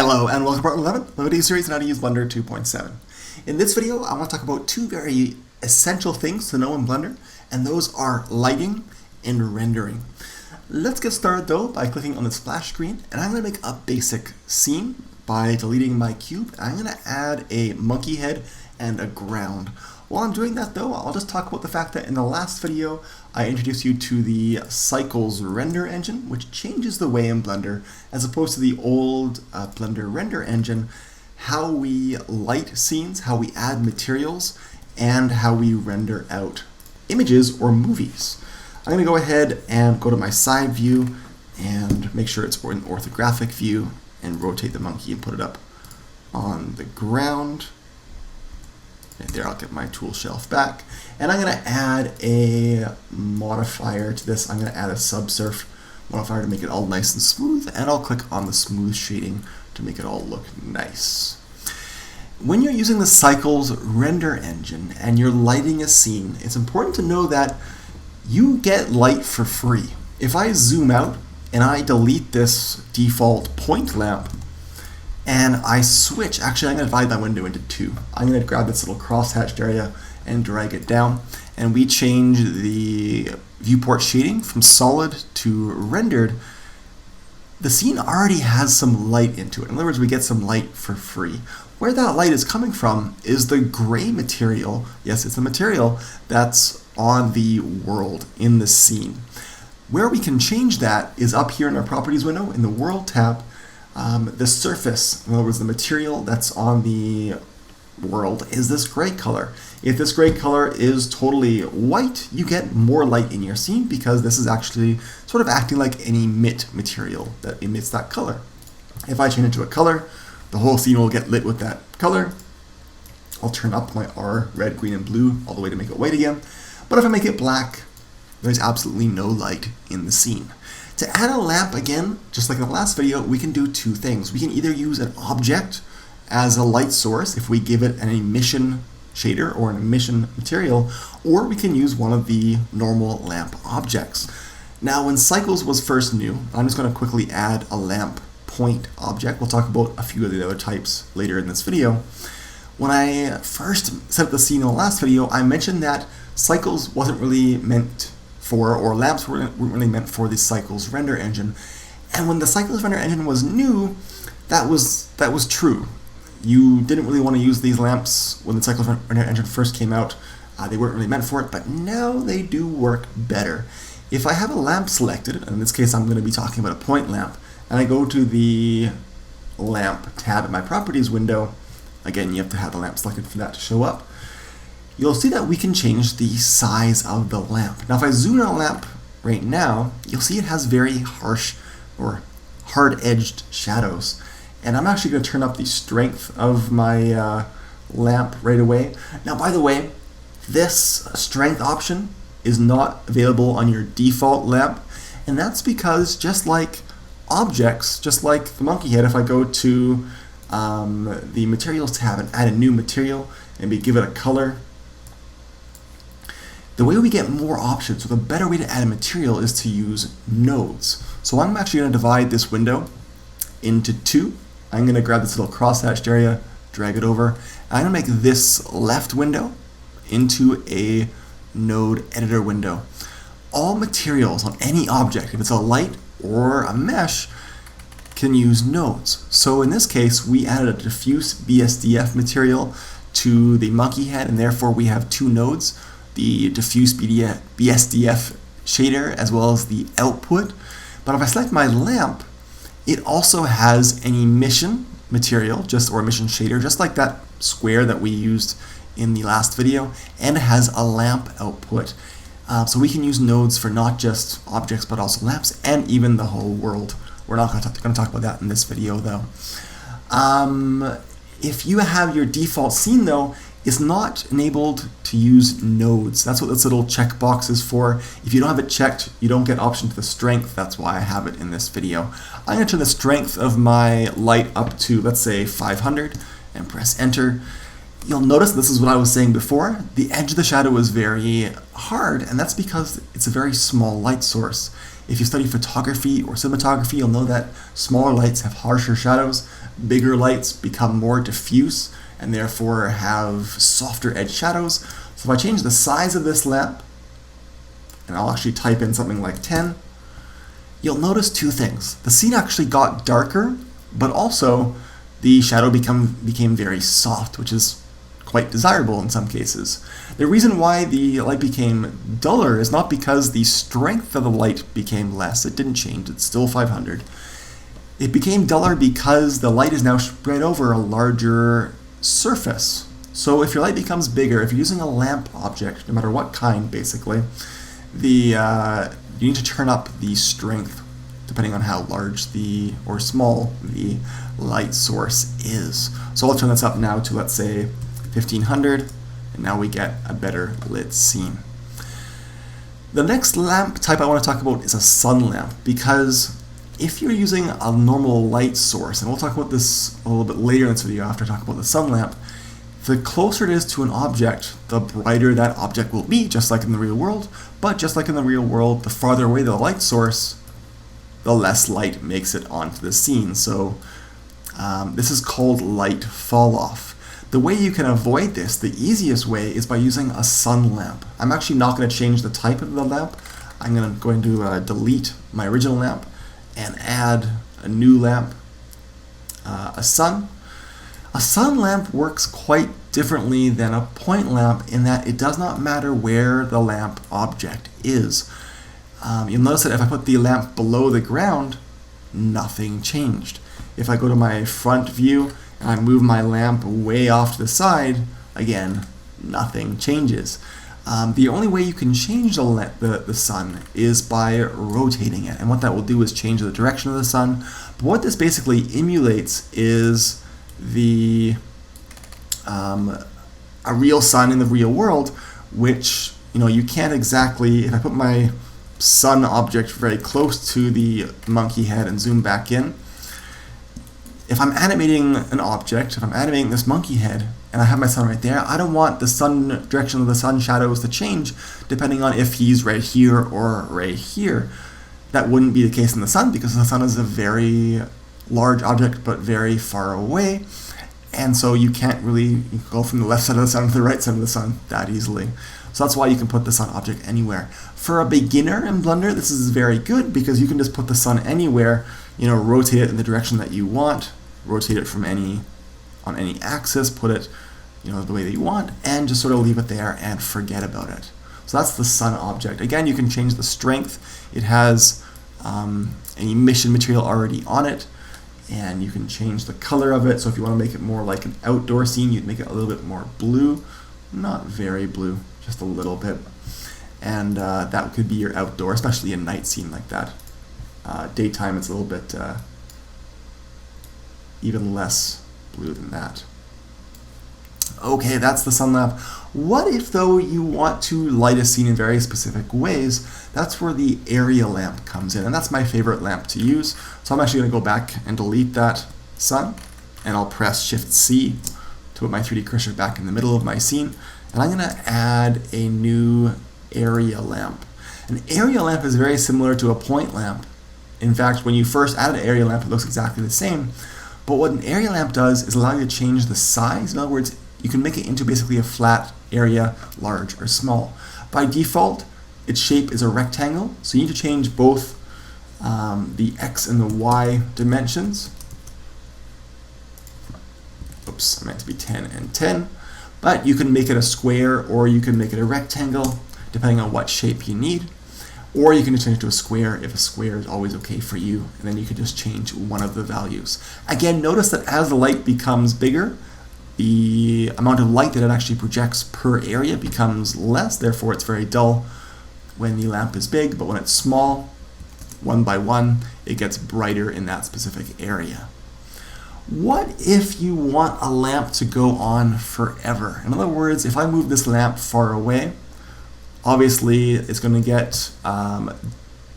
Hello and welcome to part 11 of the video series on how to use Blender 2.7. In this video, I want to talk about two very essential things to know in Blender, and those are lighting and rendering. Let's get started though by clicking on the splash screen, and I'm going to make a basic scene by deleting my cube. I'm going to add a monkey head and a ground. While I'm doing that though, I'll just talk about the fact that in the last video, I introduced you to the Cycles render engine, which changes the way in Blender, as opposed to the old Blender render engine, how we light scenes, how we add materials, and how we render out images or movies. I'm going to go ahead and go to my side view and make sure it's in orthographic view and rotate the monkey and put it up on the ground. And there, I'll get my tool shelf back. And I'm going to add a modifier to this. I'm going to add a subsurf modifier to make it all nice and smooth. And I'll click on the smooth shading to make it all look nice. When you're using the Cycles render engine and you're lighting a scene, it's important to know that you get light for free. If I zoom out and I delete this default point lamp, and I switch, actually I'm going to divide my window into two. I'm going to grab this little cross-hatched area and drag it down, and we change the viewport shading from solid to rendered. The scene already has some light into it. In other words, we get some light for free. Where that light is coming from is the gray material. Yes, it's the material that's on the world in the scene. Where we can change that is up here in our properties window in the world tab. The surface, in other words, the material that's on the world, is this gray color. If this gray color is totally white, you get more light in your scene because this is actually sort of acting like an emit material that emits that color. If I change it to a color, the whole scene will get lit with that color. I'll turn up my R, red, green, and blue all the way to make it white again. But if I make it black, there's absolutely no light in the scene. To add a lamp, again, just like in the last video, we can do two things. We can either use an object as a light source if we give it an emission shader or an emission material, or we can use one of the normal lamp objects. Now, when Cycles was first new, I'm just going to quickly add a lamp point object. We'll talk about a few of the other types later in this video. When I first set up the scene in the last video, I mentioned that Cycles wasn't really meant for, or lamps weren't really meant for the Cycles render engine. And when the Cycles render engine was new, that was true. You didn't really want to use these lamps when the Cycles render engine first came out. They weren't really meant for it, but now they do work better. If I have a lamp selected, and in this case I'm going to be talking about a point lamp, and I go to the lamp tab in my properties window, again you have to have the lamp selected for that to show up, you'll see that we can change the size of the lamp. Now if I zoom in on a lamp right now, you'll see it has very harsh or hard-edged shadows. And I'm actually going to turn up the strength of my lamp right away. Now by the way, this strength option is not available on your default lamp, and that's because just like objects, just like the monkey head, if I go to the materials tab and add a new material and we give it a color, the way we get more options, or the better way to add a material, is to use nodes. So I'm actually going to divide this window into two. I'm going to grab this little cross-hatched area, drag it over. I'm going to make this left window into a node editor window. All materials on any object, if it's a light or a mesh, can use nodes. So in this case, we added a diffuse BSDF material to the monkey head, and therefore we have two nodes, the diffuse BSDF shader as well as the output. But if I select my lamp, it also has an emission material, or emission shader, just like that square that we used in the last video, and it has a lamp output. So we can use nodes for not just objects but also lamps and even the whole world. We're not going to talk about that in this video though. If you have your default scene though, it's not enabled to use nodes. That's what this little checkbox is for. If you don't have it checked, you don't get option to the strength. That's why I have it in this video. I'm going to turn the strength of my light up to, let's say, 500 and press enter. You'll notice, this is what I was saying before, the edge of the shadow is very hard, and that's because it's a very small light source. If you study photography or cinematography, you'll know that smaller lights have harsher shadows, bigger lights become more diffuse, and therefore have softer edge shadows. So if I change the size of this lamp, and I'll actually type in something like 10, you'll notice two things. The scene actually got darker, but also the shadow became very soft, which is quite desirable in some cases. The reason why the light became duller is not because the strength of the light became less. It didn't change. It's still 500. It became duller because the light is now spread over a larger surface. So if your light becomes bigger, if you're using a lamp object, no matter what kind, basically, you need to turn up the strength depending on how large or small the light source is. So I'll turn this up now to, let's say, 1500, and now we get a better lit scene. The next lamp type I want to talk about is a sun lamp, because if you're using a normal light source, and we'll talk about this a little bit later in this video after I talk about the sun lamp, the closer it is to an object, the brighter that object will be, just like in the real world. But just like in the real world, the farther away the light source, the less light makes it onto the scene. So this is called light falloff. The way you can avoid this, the easiest way, is by using a sun lamp. I'm actually not going to change the type of the lamp. I'm going to delete my original lamp and add a new lamp, a sun. A sun lamp works quite differently than a point lamp in that it does not matter where the lamp object is. You'll notice that if I put the lamp below the ground, nothing changed. If I go to my front view and I move my lamp way off to the side, again, nothing changes. The only way you can change the sun is by rotating it, and what that will do is change the direction of the sun. But what this basically emulates is a real sun in the real world, which you can't exactly. If I put my sun object very close to the monkey head and zoom back in, if I'm animating an object, if I'm animating this monkey head and I have my sun right there, I don't want the sun direction of the sun shadows to change depending on if he's right here or right here. That wouldn't be the case in the sun, because the sun is a very large object but very far away, and so you can't really go from the left side of the sun to the right side of the sun that easily. So that's why you can put the sun object anywhere. For a beginner in Blender, this is very good because you can just put the sun anywhere, rotate it in the direction that you want, rotate it on any axis, put it the way that you want, and just sort of leave it there and forget about it. So that's the sun object. Again, you can change the strength. It has an emission material already on it, and you can change the color of it. So if you want to make it more like an outdoor scene, you'd make it a little bit more blue. Not very blue, just a little bit. And that could be your outdoor, especially a night scene like that. Daytime, it's a little bit even less blue than that. Okay, that's the sun lamp. What if, though, you want to light a scene in very specific ways? That's where the area lamp comes in, and that's my favorite lamp to use. So I'm actually going to go back and delete that sun, and I'll press Shift-C to put my 3D cursor back in the middle of my scene, and I'm going to add a new area lamp. An area lamp is very similar to a point lamp. In fact, when you first add an area lamp, it looks exactly the same. But what an area lamp does is allow you to change the size. In other words, you can make it into basically a flat area, large or small. By default, its shape is a rectangle, so you need to change both the X and the Y dimensions. Oops, I meant to be 10 and 10. But you can make it a square, or you can make it a rectangle, depending on what shape you need. Or you can just change it to a square if a square is always okay for you, and then you can just change one of the values. Again, notice that as the light becomes bigger, the amount of light that it actually projects per area becomes less, therefore it's very dull when the lamp is big, but when it's small, one by one, it gets brighter in that specific area. What if you want a lamp to go on forever? In other words, if I move this lamp far away, obviously it's going to get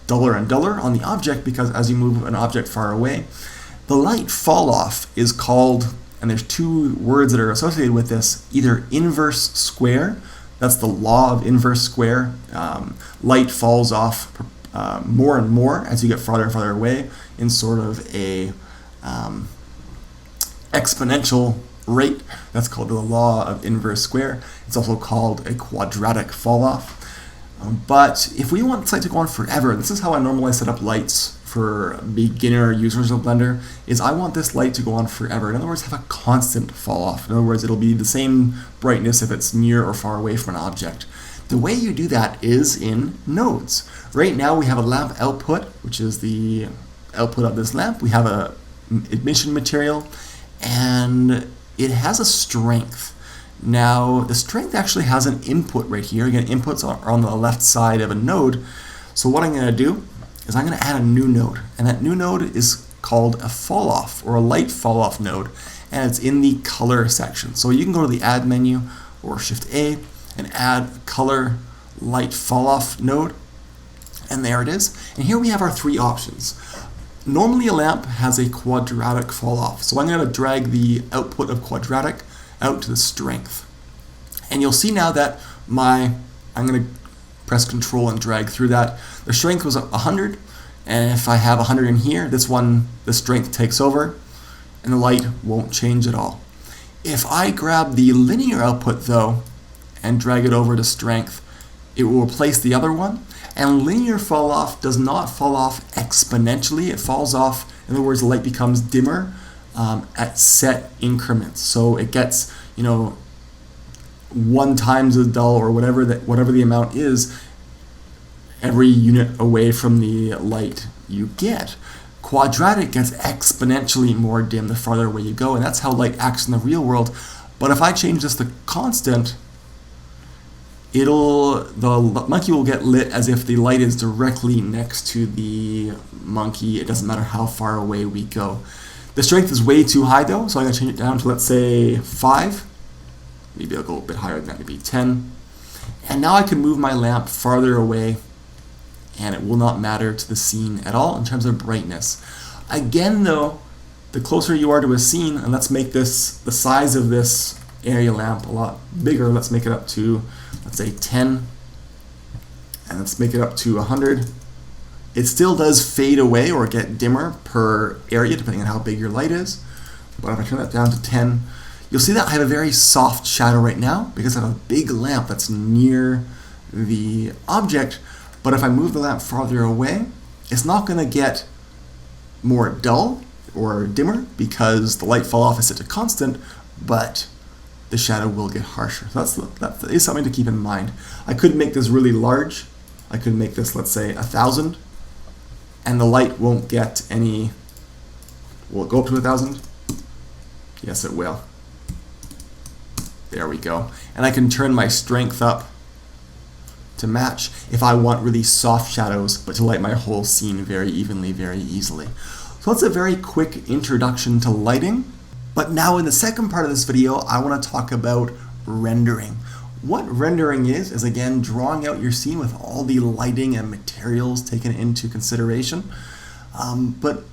duller and duller on the object, because as you move an object far away, the light fall off is called, and there's two words that are associated with this, either inverse square, that's the law of inverse square, light falls off more and more as you get farther and farther away in sort of a exponential rate. That's called the law of inverse square. It's also called a quadratic falloff. But if we want this light to go on forever, this is how I normally set up lights for beginner users of Blender, is I want this light to go on forever. In other words, have a constant fall off. In other words, it'll be the same brightness if it's near or far away from an object. The way you do that is in nodes. Right now we have a lamp output, which is the output of this lamp. We have a emission material, and it has a strength. Now, the strength actually has an input right here. Again, inputs are on the left side of a node. So what I'm going to do is I'm going to add a new node. And that new node is called a falloff, or a light falloff node. And it's in the color section. So you can go to the add menu or Shift A and add color light falloff node. And there it is. And here we have our three options. Normally a lamp has a quadratic falloff. So I'm going to drag the output of quadratic out to the strength. And you'll see now that I'm going to press Control and drag through that. The strength was 100, and if I have 100 in here, this one, the strength takes over, and the light won't change at all. If I grab the linear output though, and drag it over to strength, it will replace the other one, and linear fall off does not fall off exponentially. It falls off, in other words, the light becomes dimmer at set increments. So it gets, 1 times as dull, or whatever the amount is, every unit away from the light you get. Quadratic gets exponentially more dim the farther away you go, and that's how light acts in the real world. But if I change this to constant, the monkey will get lit as if the light is directly next to the monkey. It doesn't matter how far away we go. The strength is way too high though, so I'm going to change it down to, let's say, 5. Maybe I'll go a bit higher than that, maybe 10. And now I can move my lamp farther away, and it will not matter to the scene at all in terms of brightness. Again though, the closer you are to a scene, and let's make this, the size of this area lamp a lot bigger. Let's make it up to, let's say, 10. And let's make it up to 100. It still does fade away or get dimmer per area depending on how big your light is. But if I turn that down to 10, you'll see that I have a very soft shadow right now because I have a big lamp that's near the object. But if I move the lamp farther away, it's not going to get more dull or dimmer because the light fall off is set to constant, but the shadow will get harsher. So that is something to keep in mind. I could make this really large. I could make this, let's say, 1,000. And the light won't get any. Will it go up to 1,000? Yes, it will. There we go. And I can turn my strength up to match if I want really soft shadows, but to light my whole scene very evenly, very easily. So that's a very quick introduction to lighting. But now in the second part of this video, I want to talk about rendering. What rendering is again drawing out your scene with all the lighting and materials taken into consideration. But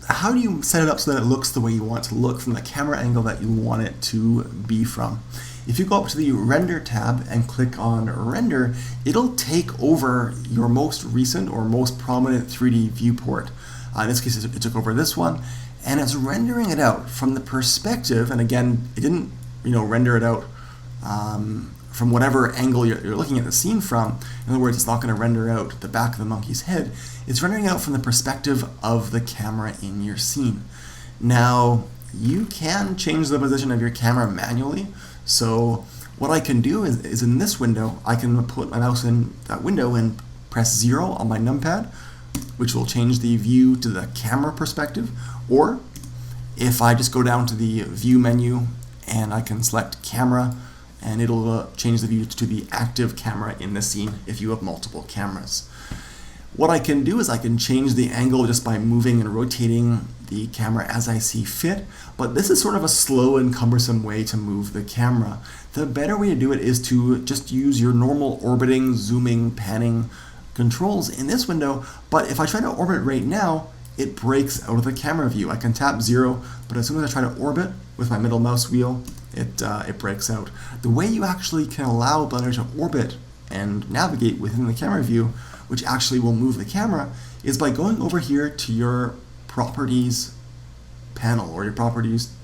how do you set it up so that it looks the way you want it to look from the camera angle that you want it to be from? If you go up to the Render tab and click on Render, it'll take over your most recent or most prominent 3D viewport. In this case, it took over this one, and it's rendering it out from the perspective, and again, it didn't render it out from whatever angle you're looking at the scene from. In other words, it's not going to render out the back of the monkey's head. It's rendering out from the perspective of the camera in your scene. Now, you can change the position of your camera manually. So what I can do is in this window, I can put my mouse in that window and press 0 on my numpad, which will change the view to the camera perspective. Or if I just go down to the view menu and I can select camera, and it'll change the view to the active camera in the scene if you have multiple cameras. What I can do is I can change the angle just by moving and rotating the camera as I see fit, but this is sort of a slow and cumbersome way to move the camera. The better way to do it is to just use your normal orbiting, zooming, panning controls in this window, but if I try to orbit right now, it breaks out of the camera view. I can tap 0, but as soon as I try to orbit with my middle mouse wheel, it breaks out. The way you actually can allow Blender to orbit and navigate within the camera view which actually will move the camera, is by going over here to your properties panel or your properties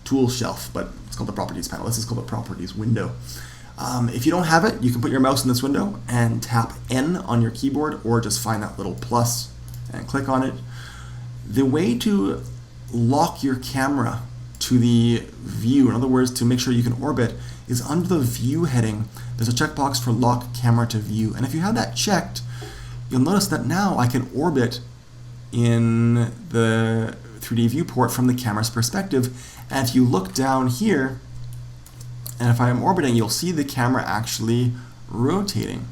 tool shelf, but it's called the properties panel. This is called the properties window. If you don't have it, you can put your mouse in this window and tap N on your keyboard, or just find that little plus and click on it. The way to lock your camera to the view, in other words, to make sure you can orbit, is under the view heading. There's a checkbox for lock camera to view. And if you have that checked, you'll notice that now I can orbit in the 3D viewport from the camera's perspective. And if you look down here, and if I am orbiting, you'll see the camera actually rotating.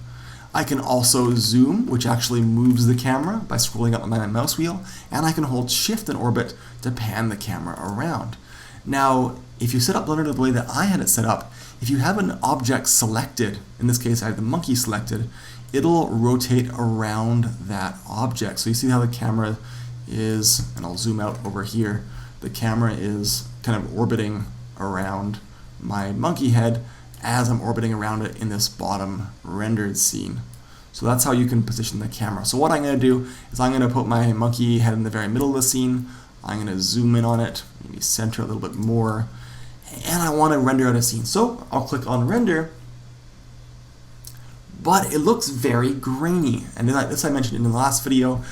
I can also zoom, which actually moves the camera by scrolling up on my mouse wheel, and I can hold Shift in orbit to pan the camera around. Now, if you set up Blender the way that I had it set up, if you have an object selected, in this case I have the monkey selected, it'll rotate around that object. So you see how the camera is, and I'll zoom out over here, the camera is kind of orbiting around my monkey head as I'm orbiting around it in this bottom rendered scene. So that's how you can position the camera. So what I'm going to do is I'm going to put my monkey head in the very middle of the scene. I'm going to zoom in on it, maybe center a little bit more, and I want to render out a scene. So I'll click on render, but it looks very grainy. And this I mentioned in the last video.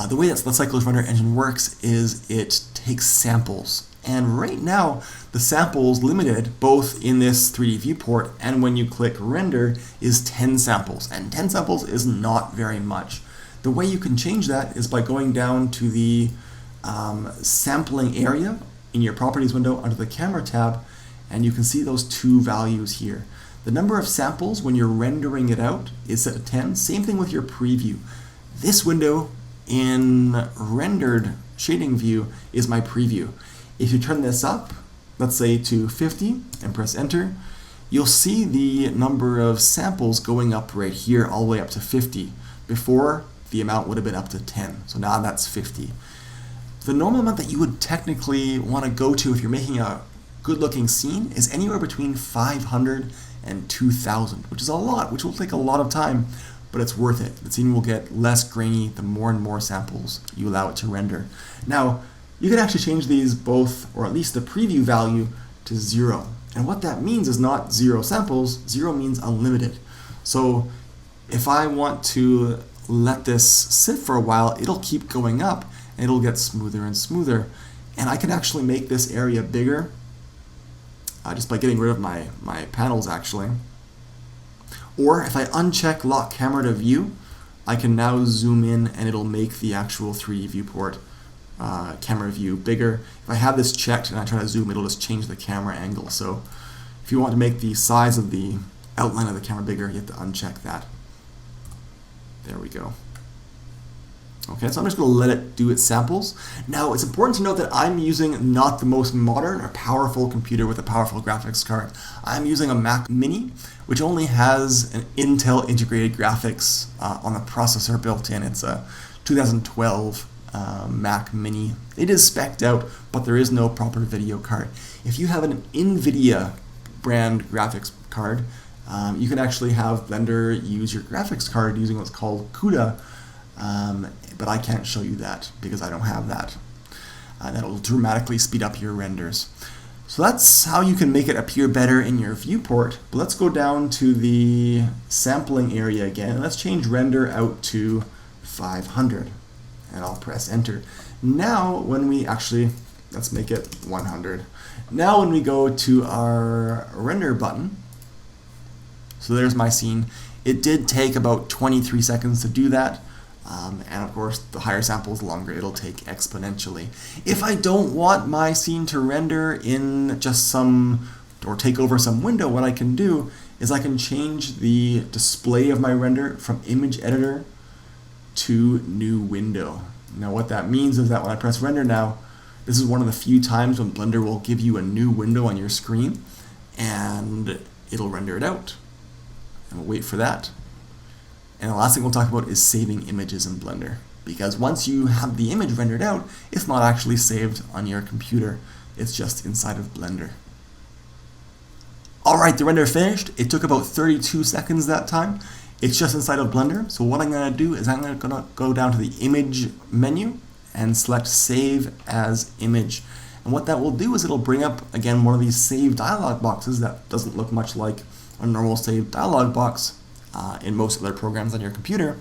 The way that the Cycles Render Engine works is it takes samples. And right now, the samples limited, both in this 3D viewport and when you click render, is 10 samples. And 10 samples is not very much. The way you can change that is by going down to the sampling area in your properties window under the camera tab, and you can see those two values here. The number of samples when you're rendering it out is set to 10. Same thing with your preview. This window in rendered shading view is my preview. If you turn this up, let's say to 50 and press enter, you'll see the number of samples going up right here all the way up to 50. Before, the amount would have been up to 10, so now that's 50. The normal amount that you would technically want to go to if you're making a good looking scene is anywhere between 500 and 2000, which is a lot, which will take a lot of time, but it's worth it. The scene will get less grainy the more and more samples you allow it to render. Now, you can actually change these both, or at least the preview value, to 0. And what that means is not 0 samples, 0 means unlimited. So if I want to let this sit for a while, it'll keep going up and it'll get smoother and smoother. And I can actually make this area bigger just by getting rid of my panels actually. Or if I uncheck lock camera to view, I can now zoom in and it'll make the actual 3D viewport camera view bigger. If I have this checked and I try to zoom, it'll just change the camera angle. So if you want to make the size of the outline of the camera bigger, you have to uncheck that. There we go. Okay, so I'm just going to let it do its samples. Now, it's important to note that I'm using not the most modern or powerful computer with a powerful graphics card. I'm using a Mac Mini, which only has an Intel integrated graphics on the processor built in. It's a 2012 Mac Mini. It is spec'd out, but there is no proper video card. If you have an NVIDIA brand graphics card, you can actually have Blender use your graphics card using what's called CUDA, but I can't show you that because I don't have that. That'll dramatically speed up your renders. So that's how you can make it appear better in your viewport. But let's go down to the sampling area again. Let's change render out to 500. And I'll press enter. Now when we actually, let's make it 100. Now when we go to our render button, so there's my scene. It did take about 23 seconds to do that. And of course, the higher samples, the longer it'll take exponentially. If I don't want my scene to render in just some, or take over some window, what I can do is I can change the display of my render from image editor to new window. Now what that means is that when I press render now, this is one of the few times when Blender will give you a new window on your screen and it'll render it out. And we'll wait for that. And the last thing we'll talk about is saving images in Blender, because once you have the image rendered out, it's not actually saved on your computer, it's just inside of Blender. Alright, the render finished. It took about 32 seconds that time. It's just inside of Blender. So what I'm going to do is I'm going to go down to the image menu and select save as image. And what that will do is it'll bring up, again, one of these save dialog boxes that doesn't look much like a normal save dialog box in most other programs on your computer.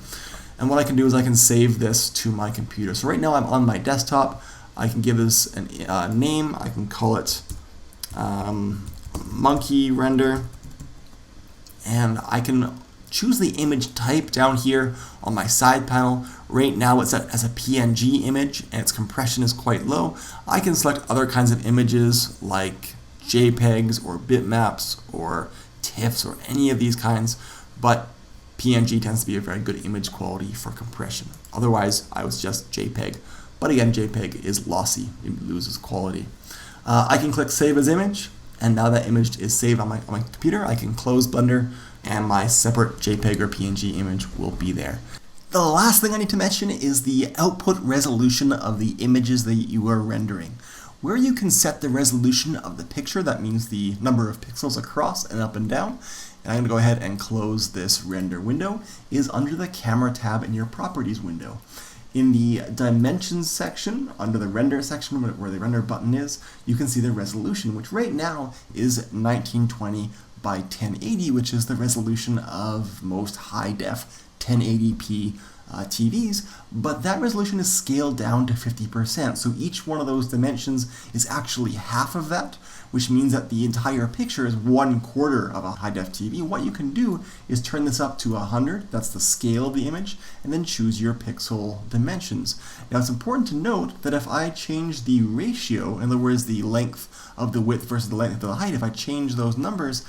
And what I can do is I can save this to my computer. So right now I'm on my desktop. I can give this a name. I can call it monkey render. And I can choose the image type down here on my side panel. Right now it's as a PNG image and its compression is quite low. I can select other kinds of images like JPEGs or bitmaps or TIFFs or any of these kinds, but PNG tends to be a very good image quality for compression. Otherwise, I was just JPEG. But again, JPEG is lossy, it loses quality. I can click Save as Image, and now that image is saved on my computer. I can close Blender, and my separate JPEG or PNG image will be there. The last thing I need to mention is the output resolution of the images that you are rendering. Where you can set the resolution of the picture, that means the number of pixels across and up and down, and I'm going to go ahead and close this render window, is under the Camera tab in your Properties window. In the Dimensions section, under the Render section where the Render button is, you can see the resolution, which right now is 1920 by 1080, which is the resolution of most high-def 1080p TVs, but that resolution is scaled down to 50%. So each one of those dimensions is actually half of that, which means that the entire picture is 1/4 of a high-def TV. What you can do is turn this up to 100, that's the scale of the image, and then choose your pixel dimensions. Now it's important to note that if I change the ratio, in other words the length of the width versus the length of the height, if I change those numbers,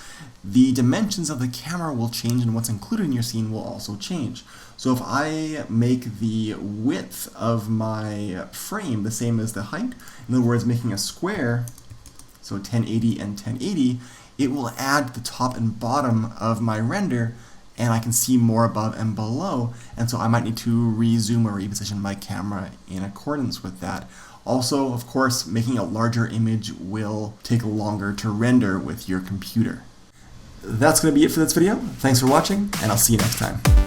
the dimensions of the camera will change and what's included in your scene will also change. So if I make the width of my frame the same as the height, in other words making a square, so 1080 and 1080, it will add the top and bottom of my render and I can see more above and below, and so I might need to rezoom or reposition my camera in accordance with that. Also, of course, making a larger image will take longer to render with your computer. That's going to be it for this video. Thanks for watching, and I'll see you next time.